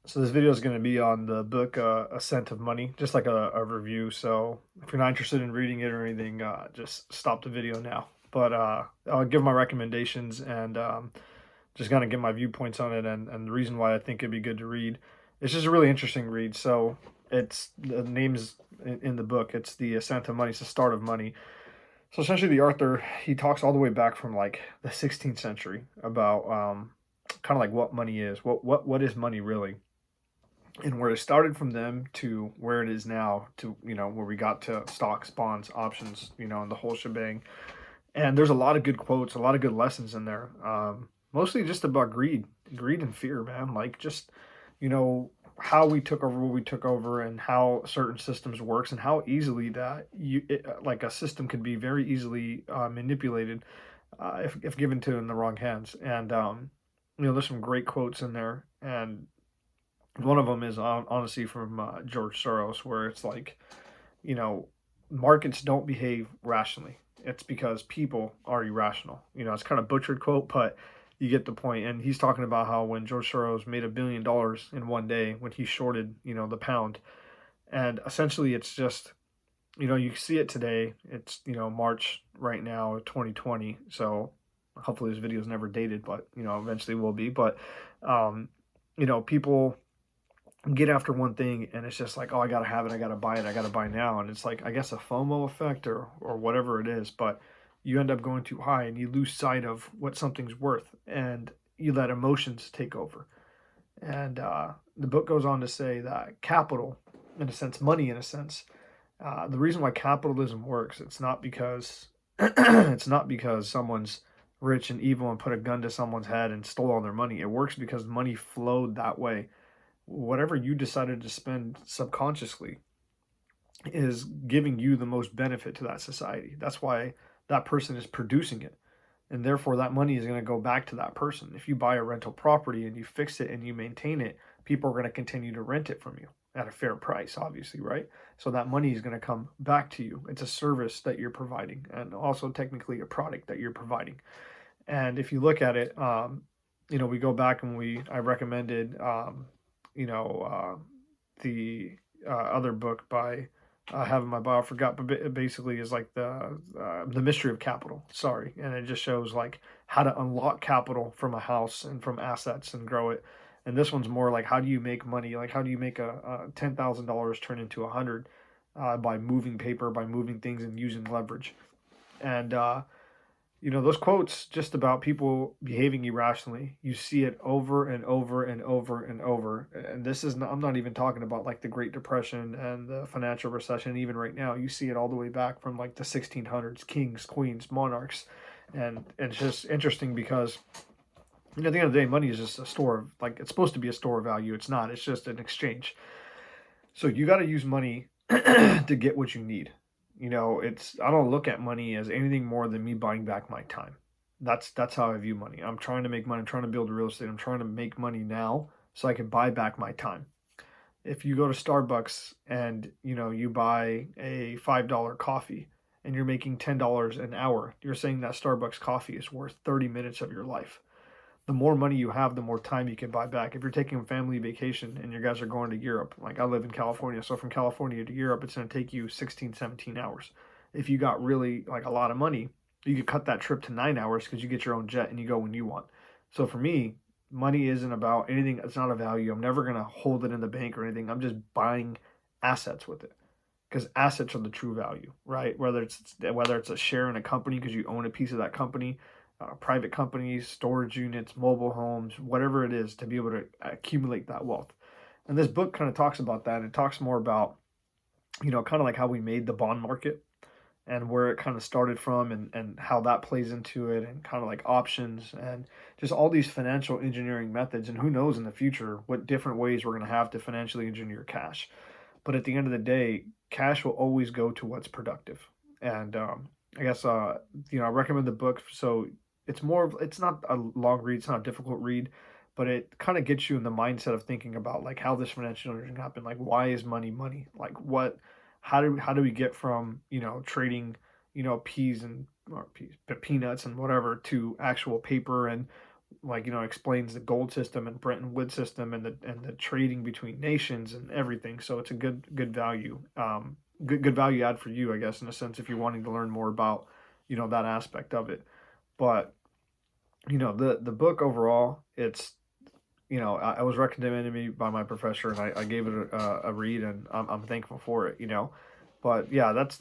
So this video is going to be on the book Ascent of Money, just like a review. So if you're not interested in reading it or anything, just stop the video now. But I'll give my recommendations and just kind of give my viewpoints on it and the reason why I think it'd be good to read. It's just a really interesting read. So it's the names in the book. It's the Ascent of Money. It's the start of money. So essentially, the author he talks all the way back from like the 16th century about kind of like what money is. What is money really? And where it started from them to where it is now to where we got to stocks, bonds, options, and the whole shebang. And there's a lot of good quotes, a lot of good lessons in there, mostly just about greed and fear, man. Like just you know how we took over what we took over and how certain systems works and how easily like a system could be very easily manipulated if given to in the wrong hands. And there's some great quotes in there. And one of them is honestly from George Soros, where it's like, you know, markets don't behave rationally. It's because people are irrational. It's kind of butchered quote, but you get the point. And he's talking about how when George Soros made $1 billion in one day when he shorted, the pound, and essentially it's just, you see it today. It's March right now, 2020. So hopefully this video is never dated, but eventually will be. But people get after one thing and it's just like, oh, I gotta have it, I gotta buy it, I gotta buy now. And it's like, I guess a FOMO effect or whatever it is, but you end up going too high and you lose sight of what something's worth and you let emotions take over. And the book goes on to say that capital, in a sense, money in a sense, the reason why capitalism works, it's not because it's not because someone's rich and evil and put a gun to someone's head and stole all their money. It works because money flowed that way. Whatever you decided to spend subconsciously is giving you the most benefit to that society. That's why that person is producing it. And therefore, that money is going to go back to that person. If you buy a rental property and you fix it and you maintain it, people are going to continue to rent it from you at a fair price, obviously, right? So that money is going to come back to you. It's a service that you're providing and also technically a product that you're providing. And if you look at it, we go back and I recommended you know, the other book by having my bio forgot, but basically is like the mystery of capital. Sorry, and it just shows like how to unlock capital from a house and from assets and grow it. And this one's more like how do you make money? Like how do you make a $10,000 turn into 100 by moving paper, by moving things and using leverage. And those quotes just about people behaving irrationally, you see it over and over and over and over. And this is not, I'm not even talking about like the Great Depression and the financial recession. Even right now, you see it all the way back from like the 1600s, kings, queens, monarchs. And it's just interesting because, at the end of the day, money is just a store of, like, it's supposed to be a store of value. It's not, it's just an exchange. So you got to use money to get what you need. I don't look at money as anything more than me buying back my time. That's how I view money. I'm trying to make money. I'm trying to build real estate. I'm trying to make money now so I can buy back my time. If you go to Starbucks and you buy a $5 coffee and you're making $10 an hour, you're saying that Starbucks coffee is worth 30 minutes of your life. The more money you have, the more time you can buy back. If you're taking a family vacation and you guys are going to Europe, like I live in California, so from California to Europe, it's going to take you 16, 17 hours. If you got really like a lot of money, you could cut that trip to 9 hours because you get your own jet and you go when you want. So for me, money isn't about anything. It's not a value. I'm never going to hold it in the bank or anything. I'm just buying assets with it because assets are the true value, right? Whether it's a share in a company because you own a piece of that company, private companies, storage units, mobile homes, whatever it is, to be able to accumulate that wealth. And this book kind of talks about that. It talks more about, kind of like how we made the bond market and where it kind of started from and how that plays into it and kind of like options and just all these financial engineering methods. And who knows in the future what different ways we're going to have to financially engineer cash. But at the end of the day, cash will always go to what's productive. And I guess, I recommend the book. So it's not a long read, it's not a difficult read, but it kind of gets you in the mindset of thinking about like how this financial engineering happened. Like, why is money money? Like, how do we get from, trading, peas and or peas, but peanuts and whatever to actual paper and like, explains the gold system and Bretton Woods system and the trading between nations and everything. So it's a good value, good value add for you, I guess, in a sense, if you're wanting to learn more about, that aspect of it. But the book overall, it's I was recommended to me by my professor, and I gave it a read, and I'm thankful for it. But yeah, that's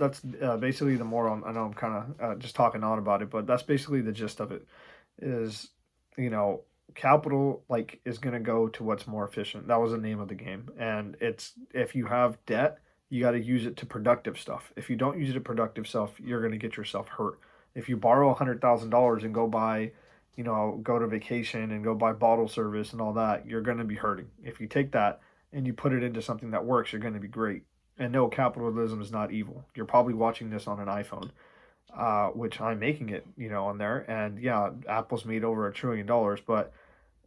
basically the moral. I know I'm kind of just talking on about it, but that's basically the gist of it. Is you know capital like is going to go to what's more efficient. That was the name of the game, and it's if you have debt, you got to use it to productive stuff. If you don't use it to productive stuff, you're going to get yourself hurt. If you borrow $100,000 and go buy go to vacation and go buy bottle service and all that, you're going to be hurting. If you take that and you put it into something that works, you're going to be great. And no, capitalism is not evil. You're probably watching this on an iPhone, which I'm making it, on there. And yeah, Apple's made over $1 trillion, but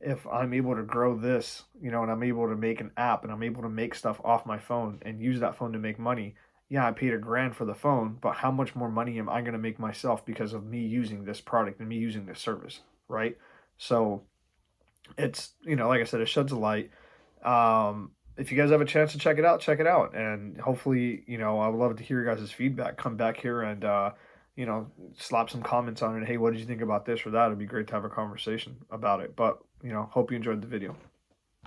if I'm able to grow this, and I'm able to make an app and I'm able to make stuff off my phone and use that phone to make money, yeah, I paid $1 grand for the phone, but how much more money am I going to make myself because of me using this product and me using this service, right? So it's, like I said, it sheds a light. If you guys have a chance to check it out, check it out. And hopefully, I would love to hear your guys' feedback. Come back here and, slap some comments on it. Hey, what did you think about this or that? It'd be great to have a conversation about it. But, hope you enjoyed the video.